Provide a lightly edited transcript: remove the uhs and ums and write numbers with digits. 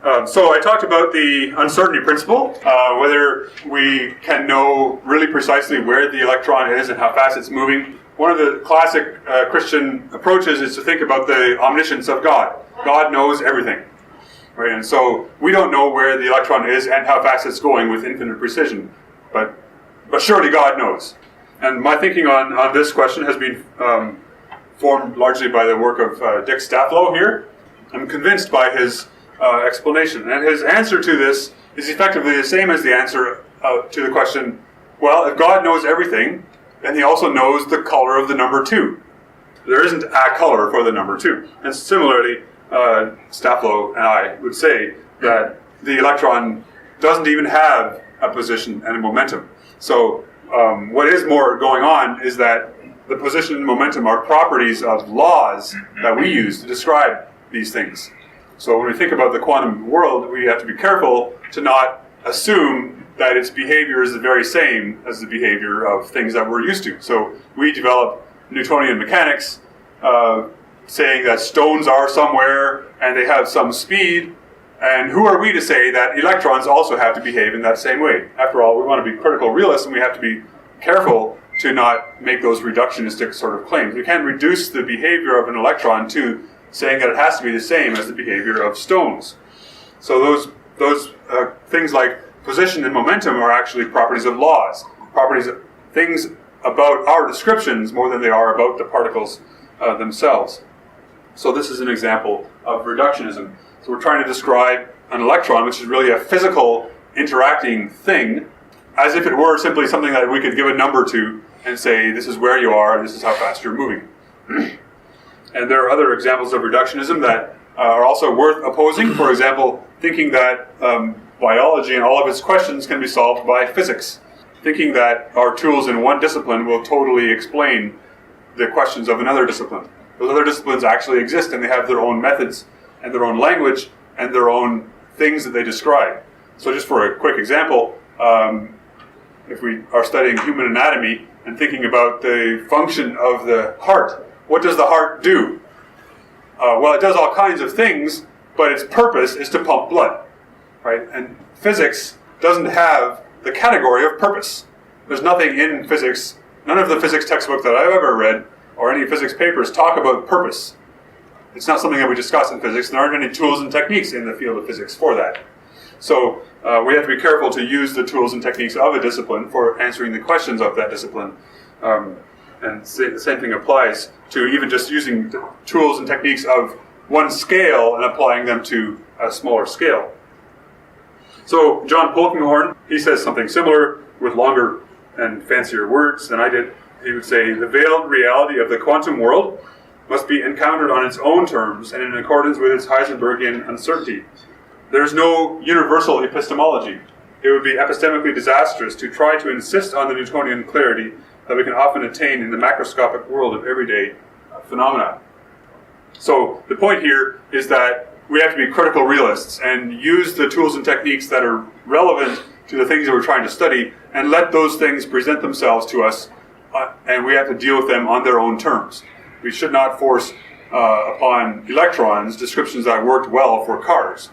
So I talked about the uncertainty principle, whether we can know really precisely where the electron is and how fast it's moving. One of the classic Christian approaches is to think about the omniscience of God. God knows everything. Right? And so we don't know where the electron is and how fast it's going with infinite precision. But surely God knows. And my thinking on this question has been formed largely by the work of Dick Taplow here. I'm convinced by his explanation. And his answer to this is effectively the same as the answer to the question, well, if God knows everything, then he also knows the color of the number 2. There isn't a color for the number 2. And similarly, Taplow and I would say that the electron doesn't even have a position and a momentum. So what is more going on is that the position and momentum are properties of laws that we use to describe these things. So when we think about the quantum world, we have to be careful to not assume that its behavior is the very same as the behavior of things that we're used to. So we develop Newtonian mechanics, saying that stones are somewhere and they have some speed. And who are we to say that electrons also have to behave in that same way? After all, we want to be critical realists, and we have to be careful to not make those reductionistic sort of claims. We can't reduce the behavior of an electron to saying that it has to be the same as the behavior of stones. So those things like position and momentum are actually properties of laws, properties of things about our descriptions more than they are about the particles themselves. So this is an example of reductionism. So we're trying to describe an electron, which is really a physical interacting thing, as if it were simply something that we could give a number to and say, this is where you are, and this is how fast you're moving. And there are other examples of reductionism that are also worth opposing. For example, thinking that biology and all of its questions can be solved by physics. Thinking that our tools in one discipline will totally explain the questions of another discipline. Those other disciplines actually exist, and they have their own methods and their own language and their own things that they describe. So just for a quick example, if we are studying human anatomy and thinking about the function of the heart, what does the heart do? Well, it does all kinds of things, but its purpose is to pump blood, right? And physics doesn't have the category of purpose. There's nothing in physics, none of the physics textbooks that I've ever read or any physics papers talk about purpose. It's not something that we discuss in physics. There aren't any tools and techniques in the field of physics for that. So we have to be careful to use the tools and techniques of a discipline for answering the questions of that discipline. And the same thing applies to even just using the tools and techniques of one scale and applying them to a smaller scale. So John Polkinghorne, he says something similar with longer and fancier words than I did. He would say, the veiled reality of the quantum world must be encountered on its own terms and in accordance with its Heisenbergian uncertainty. There's no universal epistemology. It would be epistemically disastrous to try to insist on the Newtonian clarity that we can often attain in the macroscopic world of everyday phenomena. So the point here is that we have to be critical realists and use the tools and techniques that are relevant to the things that we're trying to study and let those things present themselves to us, and we have to deal with them on their own terms. We should not force upon electrons descriptions that worked well for cars.